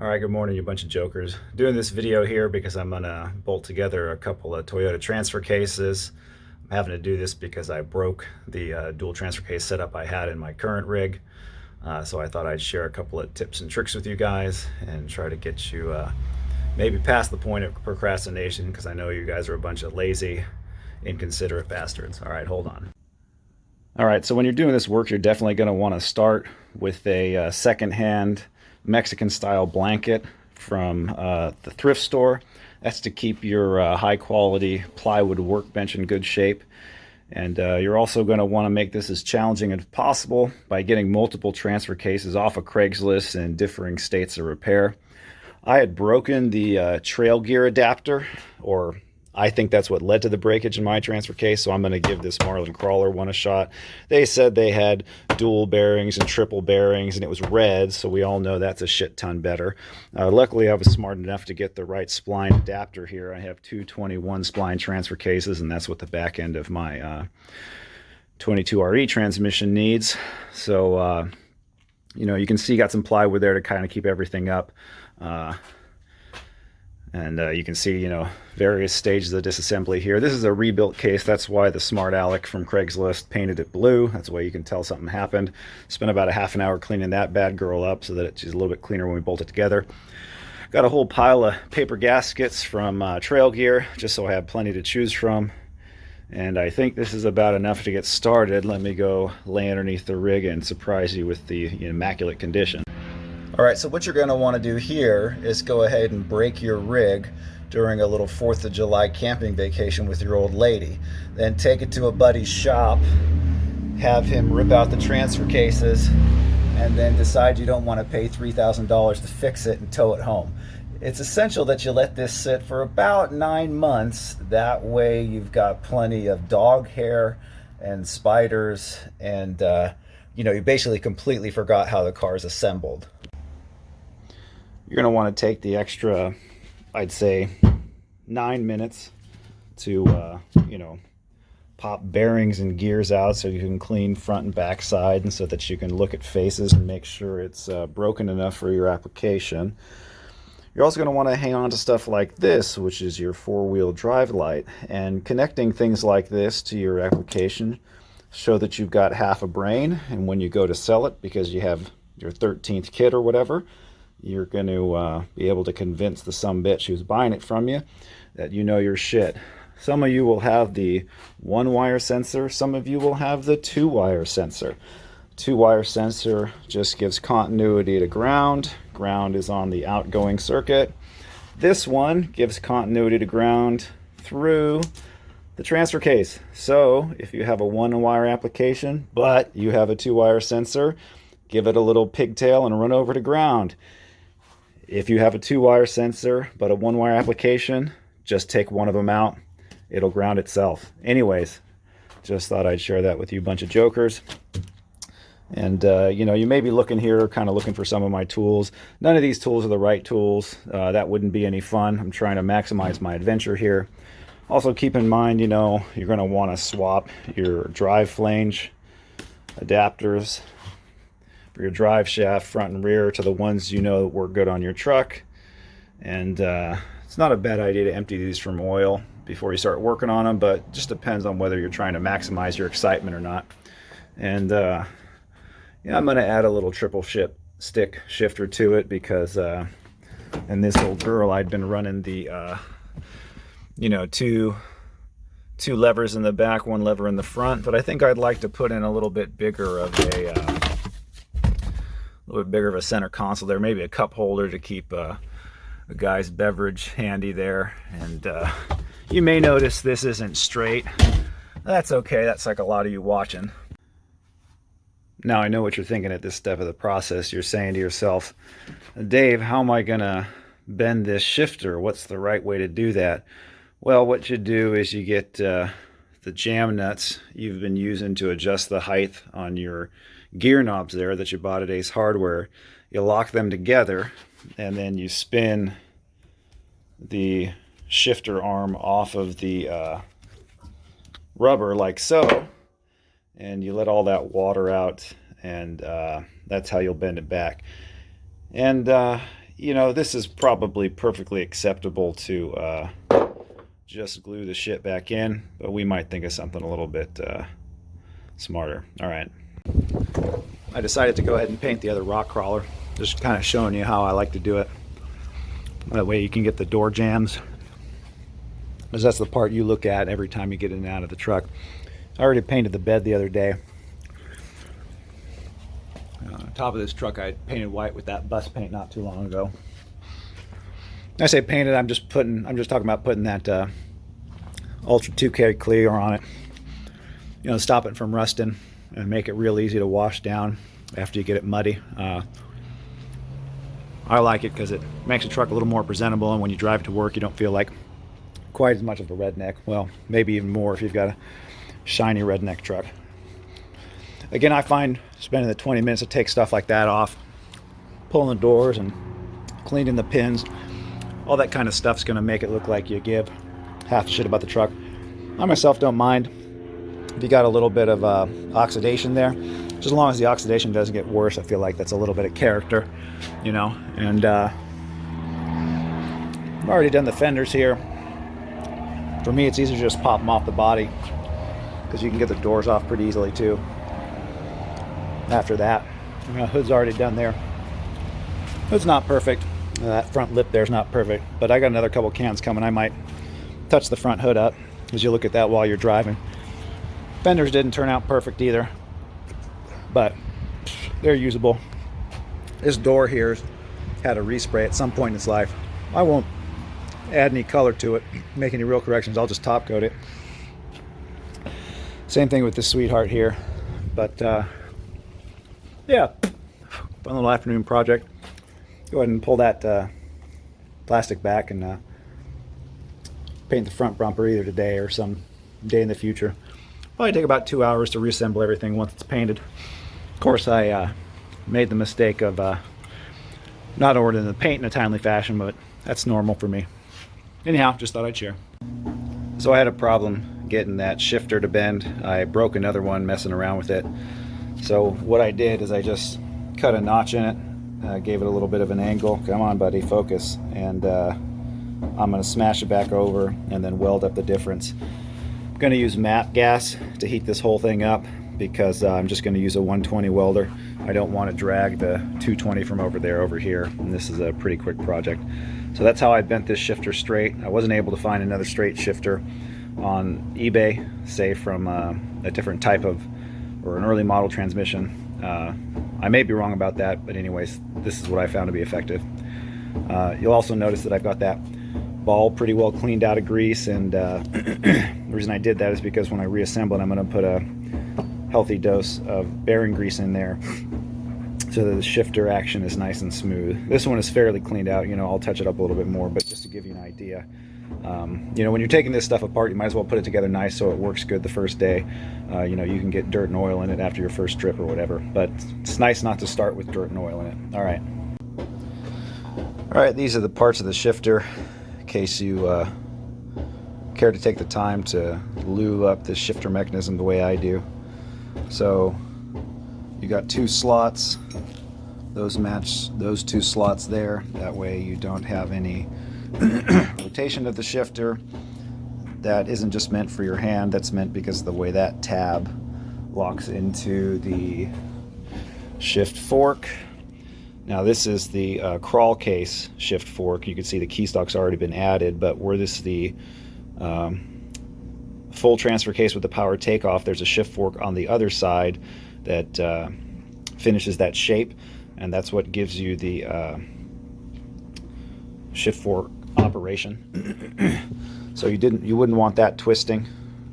All right, good morning, you bunch of jokers. Doing this video here because I'm gonna bolt together a couple of Toyota transfer cases. I'm having to do this because I broke the dual transfer case setup I had in my current rig. So I thought I'd share a couple of tips and tricks with you guys and try to get you maybe past the point of procrastination, because I know you guys are a bunch of lazy, inconsiderate bastards. All right, hold on. All right, so when you're doing this work, you're definitely gonna wanna start with a second-hand Mexican-style blanket from the thrift store. That's to keep your high-quality plywood workbench in good shape. And you're also going to want to make this as challenging as possible by getting multiple transfer cases off of Craigslist in differing states of repair. I had broken the trail gear adapter, or I think that's what led to the breakage in my transfer case, so I'm going to give this Marlin Crawler one a shot. They said they had dual bearings and triple bearings, and it was red, so we all know that's a shit ton better. Luckily, I was smart enough to get the right spline adapter here. I have two 21 spline transfer cases, and that's what the back end of my 22RE transmission needs. So, you know, you can see got some plywood there to kind of keep everything up. And you can see, you know, various stages of disassembly here. This is a rebuilt case. That's why the smart aleck from Craigslist painted it blue. That's the way you can tell something happened. Spent about a half an hour cleaning that bad girl up so that she's a little bit cleaner when we bolt it together. Got a whole pile of paper gaskets from Trail Gear, just so I have plenty to choose from. And I think this is about enough to get started. Let me go lay underneath the rig and surprise you with the immaculate condition. All right, so what you're going to want to do here is go ahead and break your rig during a little 4th of July camping vacation with your old lady. Then take it to a buddy's shop, have him rip out the transfer cases, and then decide you don't want to pay $3,000 to fix it and tow it home. It's essential that you let this sit for about 9 months. That way you've got plenty of dog hair and spiders, and you know, you basically completely forgot how the car is assembled. You're going to want to take the extra, I'd say, 9 minutes to, you know, pop bearings and gears out so you can clean front and back side, and so that you can look at faces and make sure it's broken enough for your application. You're also going to want to hang on to stuff like this, which is your 4-wheel drive light, and connecting things like this to your application show that you've got half a brain, and when you go to sell it, because you have your 13th kid or whatever, you're going to be able to convince the sumbitch who's buying it from you that you know your shit. Some of you will have the 1-wire sensor, some of you will have the 2-wire sensor. 2-wire sensor just gives continuity to ground. Ground is on the outgoing circuit. This one gives continuity to ground through the transfer case. So if you have a 1-wire application, but you have a 2-wire sensor, give it a little pigtail and run over to ground. If you have a 2-wire sensor but a 1-wire application, just take one of them out. It'll ground itself. Anyways, just thought I'd share that with you bunch of jokers. And you know, you may be looking here, kind of looking for some of my tools. None of these tools are the right tools. That wouldn't be any fun. I'm trying to maximize my adventure here. Also keep in mind, you know, you're going to want to swap your drive flange adapters for your drive shaft, front and rear, to the ones you know work good on your truck. And it's not a bad idea to empty these from oil before you start working on them, but it just depends on whether you're trying to maximize your excitement or not. And yeah, I'm going to add a little triple stick shifter to it, because in this old girl I'd been running the you know, two levers in the back, 1 lever in the front, but I think I'd like to put in a little bit bigger of a center console there, maybe a cup holder to keep a guy's beverage handy there. And you may notice this isn't straight. That's okay, that's like a lot of you watching. Now I know what you're thinking at this step of the process. You're saying to yourself, Dave, how am I gonna bend this shifter? What's the right way to do that? Well, what you do is you get the jam nuts you've been using to adjust the height on your gear knobs there that you bought at Ace Hardware. You lock them together, and then you spin the shifter arm off of the rubber like so, and you let all that water out, and that's how you'll bend it back. And you know, this is probably perfectly acceptable to just glue the shit back in, but we might think of something a little bit smarter. All right. I decided to go ahead and paint the other rock crawler. Just kind of showing you how I like to do it. That way you can get the door jambs, because that's the part you look at every time you get in and out of the truck. I already painted the bed the other day. On top of this truck I painted white with that bus paint not too long ago. When I say painted, I'm just talking about putting that Ultra 2K clear on it. You know, stop it from rusting and make it real easy to wash down after you get it muddy. I like it because it makes the truck a little more presentable, and when you drive to work you don't feel like quite as much of a redneck. Well, maybe even more if you've got a shiny redneck truck. Again, I find spending the 20 minutes to take stuff like that off, pulling the doors and cleaning the pins, all that kind of stuff's going to make it look like you give half the shit about the truck. I myself don't mind if you got a little bit of oxidation there. Just as long as the oxidation doesn't get worse, I feel like that's a little bit of character, you know. And I've already done the fenders here. For me, it's easier to just pop them off the body, because you can get the doors off pretty easily too. After that, you know, hood's already done there. Hood's not perfect. That front lip there's not perfect, but I got another couple cans coming. I might touch the front hood up, as you look at that while you're driving. Fenders didn't turn out perfect either, but they're usable. This door here's had a respray at some point in its life. I won't add any color to it, make any real corrections. I'll just top coat it. Same thing with this sweetheart here. But yeah, fun little afternoon project. Go ahead and pull that plastic back and paint the front bumper either today or some day in the future. Probably take about 2 hours to reassemble everything once it's painted. Of course, I made the mistake of not ordering the paint in a timely fashion, but that's normal for me. Anyhow, just thought I'd share. So I had a problem getting that shifter to bend. I broke another one messing around with it. So what I did is I just cut a notch in it, gave it a little bit of an angle. Come on, buddy, focus. And I'm going to smash it back over and then weld up the difference. I'm going to use MAP gas to heat this whole thing up, because I'm just going to use a 120 welder. I don't want to drag the 220 from over there over here, and this is a pretty quick project. So that's how I bent this shifter straight. I wasn't able to find another straight shifter on eBay, say from a different type of, or an early model transmission. I may be wrong about that, but anyways, this is what I found to be effective. You'll also notice that I've got that ball pretty well cleaned out of grease, and the reason I did that is because when I reassemble it, I'm going to put a healthy dose of bearing grease in there so that the shifter action is nice and smooth. This one is fairly cleaned out. You know, I'll touch it up a little bit more, but just to give you an idea, you know, when you're taking this stuff apart, you might as well put it together nice so it works good the first day. You know, you can get dirt and oil in it after your first trip or whatever, but it's nice not to start with dirt and oil in it. All right, these are the parts of the shifter, in case you care to take the time to lube up the shifter mechanism the way I do. So you got two slots. Those match those two slots there. That way you don't have any rotation of the shifter. That isn't just meant for your hand. That's meant because of the way that tab locks into the shift fork. Now this is the crawl case shift fork. You can see the key stock's already been added, but where this is the full transfer case with the power takeoff, there's a shift fork on the other side that finishes that shape, and that's what gives you the shift fork operation. So you wouldn't want that twisting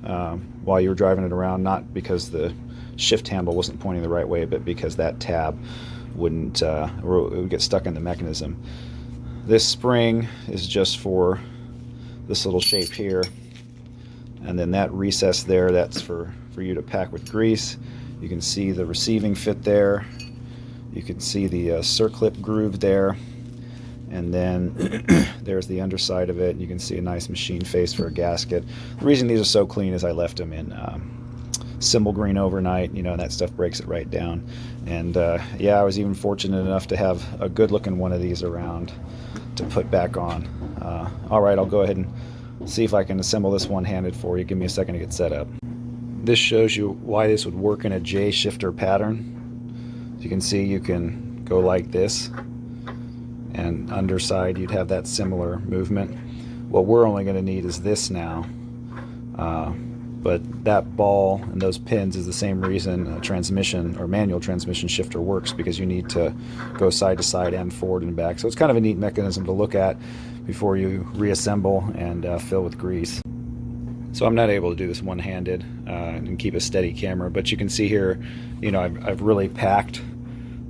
while you were driving it around, not because the shift handle wasn't pointing the right way, but because that tab wouldn't or it would get stuck in the mechanism. This spring is just for this little shape here, and then that recess there, that's for you to pack with grease. You can see the receiving fit there. You can see the circlip groove there, and then there's the underside of it. You can see a nice machine face for a gasket. The reason these are so clean is I left them in symbol green overnight, you know, and that stuff breaks it right down. And yeah, I was even fortunate enough to have a good looking one of these around to put back on. All right, I'll go ahead and see if I can assemble this one-handed for you. Give me a second to get set up. This shows you why this would work in a J shifter pattern. As you can see, you can go like this, and underside you'd have that similar movement. What we're only going to need is this now, but that ball and those pins is the same reason a transmission or manual transmission shifter works, because you need to go side to side and forward and back. So it's kind of a neat mechanism to look at before you reassemble and fill with grease. So I'm not able to do this one-handed and keep a steady camera, but you can see here, you know, I've really packed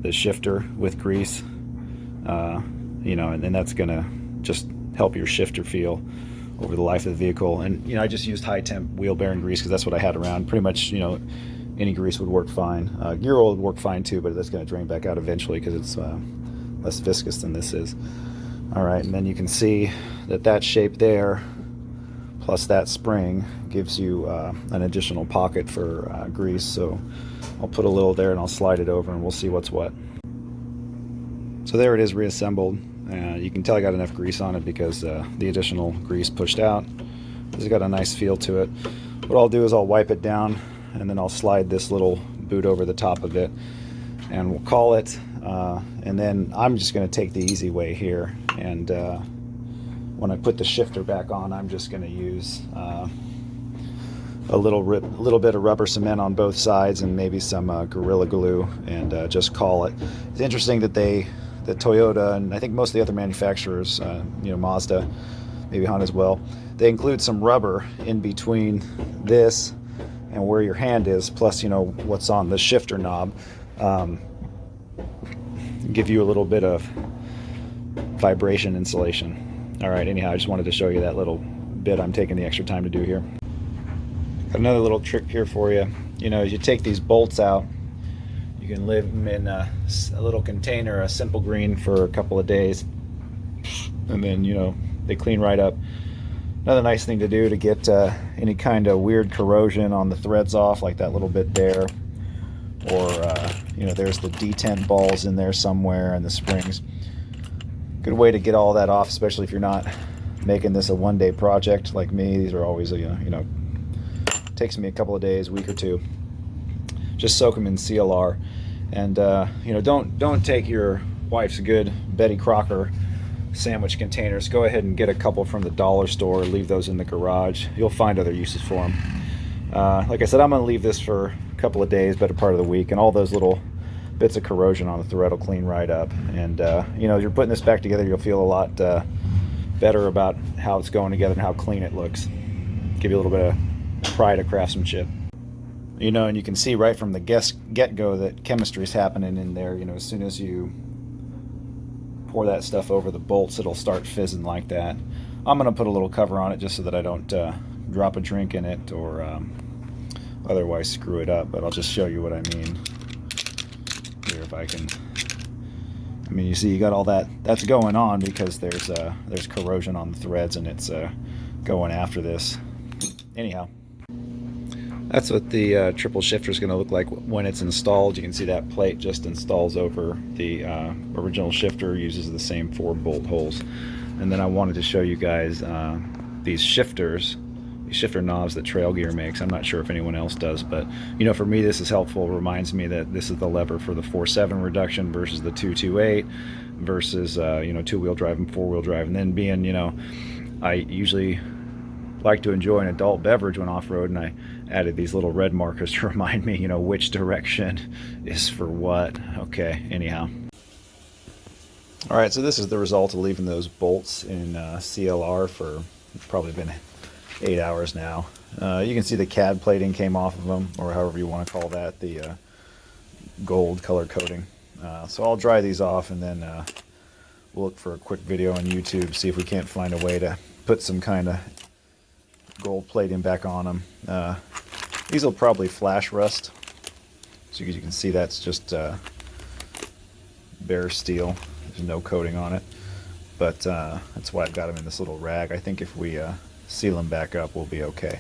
the shifter with grease, you know, and then that's gonna just help your shifter feel over the life of the vehicle. And you know, I just used high temp wheel bearing grease because that's what I had around. Pretty much, you know, any grease would work fine. Gear oil would work fine too, but that's going to drain back out eventually because it's less viscous than this is. All right, and then you can see that that shape there plus that spring gives you an additional pocket for grease. So I'll put a little there and I'll slide it over and we'll see what's what. So there it is, reassembled. You can tell I got enough grease on it because the additional grease pushed out. It's got a nice feel to it. What I'll do is I'll wipe it down and then I'll slide this little boot over the top of it and we'll call it. And then I'm just going to take the easy way here, and when I put the shifter back on, I'm just going to use a little bit of rubber cement on both sides and maybe some Gorilla Glue, and just call it. It's interesting that the Toyota and I think most of the other manufacturers, you know, Mazda, maybe Honda as well, they include some rubber in between this and where your hand is, plus, you know, what's on the shifter knob. Give you a little bit of vibration insulation. All right, anyhow, I just wanted to show you that little bit I'm taking the extra time to do here. Got another little trick here for you. You know, as you take these bolts out, you can leave them in a little container, a simple green, for a couple of days, and then, you know, they clean right up. Another nice thing to do to get any kind of weird corrosion on the threads off, like that little bit there, or you know, there's the detent balls in there somewhere and the springs. Good way to get all that off, especially if you're not making this a one-day project like me. These are always, you know, takes me a couple of days, week or two. Just soak them in CLR, and you know, don't take your wife's good Betty Crocker sandwich containers. Go ahead and get a couple from the dollar store. Leave those in the garage. You'll find other uses for them. Like I said, I'm going to leave this for a couple of days, better part of the week, and all those little bits of corrosion on the thread will clean right up. And you know, as you're putting this back together, you'll feel a lot better about how it's going together and how clean it looks. Give you a little bit of pride of craftsmanship. You know, and you can see right from the get-go that chemistry is happening in there. You know, as soon as you pour that stuff over the bolts, it'll start fizzing like that. I'm going to put a little cover on it just so that I don't drop a drink in it or otherwise screw it up, but I'll just show you what I mean here if I can. I mean, you see, you got all that's going on because there's corrosion on the threads, and it's going after this. Anyhow, that's what the triple shifter is going to look like when it's installed. You can see that plate just installs over the original shifter, uses the same 4 bolt holes. And then I wanted to show you guys these shifters, these shifter knobs that Trail Gear makes. I'm not sure if anyone else does, but you know, for me this is helpful. It reminds me that this is the lever for the 4.7 reduction versus the 2.28 versus you know, 2-wheel drive and 4-wheel drive. And then being, you know, I usually like to enjoy an adult beverage when off-road, and I added these little red markers to remind me, you know, which direction is for what. Okay, anyhow. All right, so this is the result of leaving those bolts in CLR for, it's probably been 8 hours now. You can see the CAD plating came off of them, or however you want to call that, the gold color coating. So I'll dry these off, and then we'll look for a quick video on YouTube, see if we can't find a way to put some kind of gold plating back on them. These will probably flash rust, so you can see that's just bare steel. There's no coating on it, but that's why I've got them in this little rag. I think if we seal them back up, we'll be okay.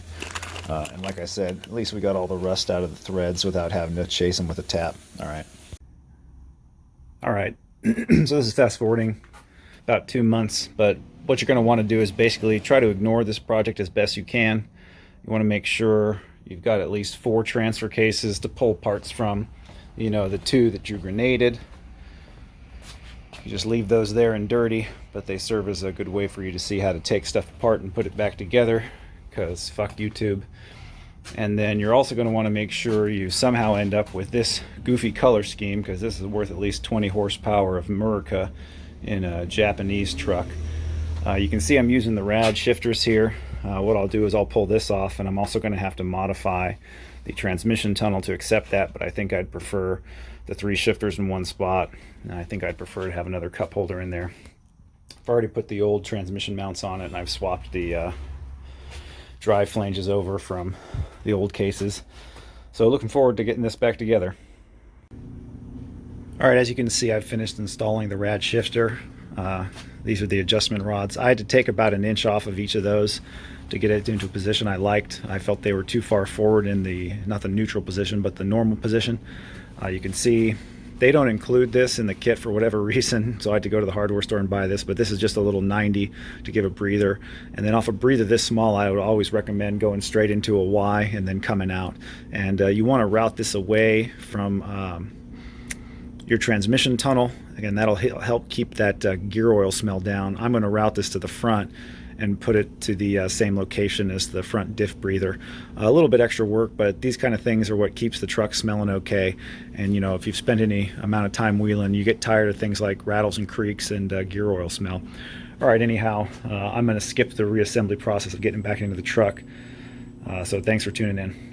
And like I said, at least we got all the rust out of the threads without having to chase them with a tap. All right. So this is fast forwarding about 2 months, but what you're going to want to do is basically try to ignore this project as best you can. You want to make sure you've got at least 4 transfer cases to pull parts from, the 2 that you grenaded. You just leave those there and dirty, but they serve as a good way for you to see how to take stuff apart and put it back together, because fuck YouTube. And then you're also going to want to make sure you somehow end up with this goofy color scheme, because this is worth at least 20 horsepower of Murica in a Japanese truck. You can see I'm using the rad shifters here. What I'll do is I'll pull this off, and I'm also going to have to modify the transmission tunnel to accept that, but I think I'd prefer the 3 shifters in one spot, and I think I'd prefer to have another cup holder in there. I've already put the old transmission mounts on it, and I've swapped the drive flanges over from the old cases. So looking forward to getting this back together. All right, as you can see, I've finished installing the rad shifter. These are the adjustment rods. I had to take about 1 inch off of each of those to get it into a position I liked. I felt they were too far forward in not the neutral position, but the normal position. You can see they don't include this in the kit for whatever reason, so I had to go to the hardware store and buy this, but this is just a little 90 to give a breather. And then off a breather this small, I would always recommend going straight into a Y and then coming out. And you want to route this away from your transmission tunnel. Again, that'll help keep that gear oil smell down. I'm going to route this to the front and put it to the same location as the front diff breather. A little bit extra work, but these kind of things are what keeps the truck smelling okay. And if you've spent any amount of time wheeling, you get tired of things like rattles and creaks and gear oil smell. All right, anyhow, I'm going to skip the reassembly process of getting back into the truck. So thanks for tuning in.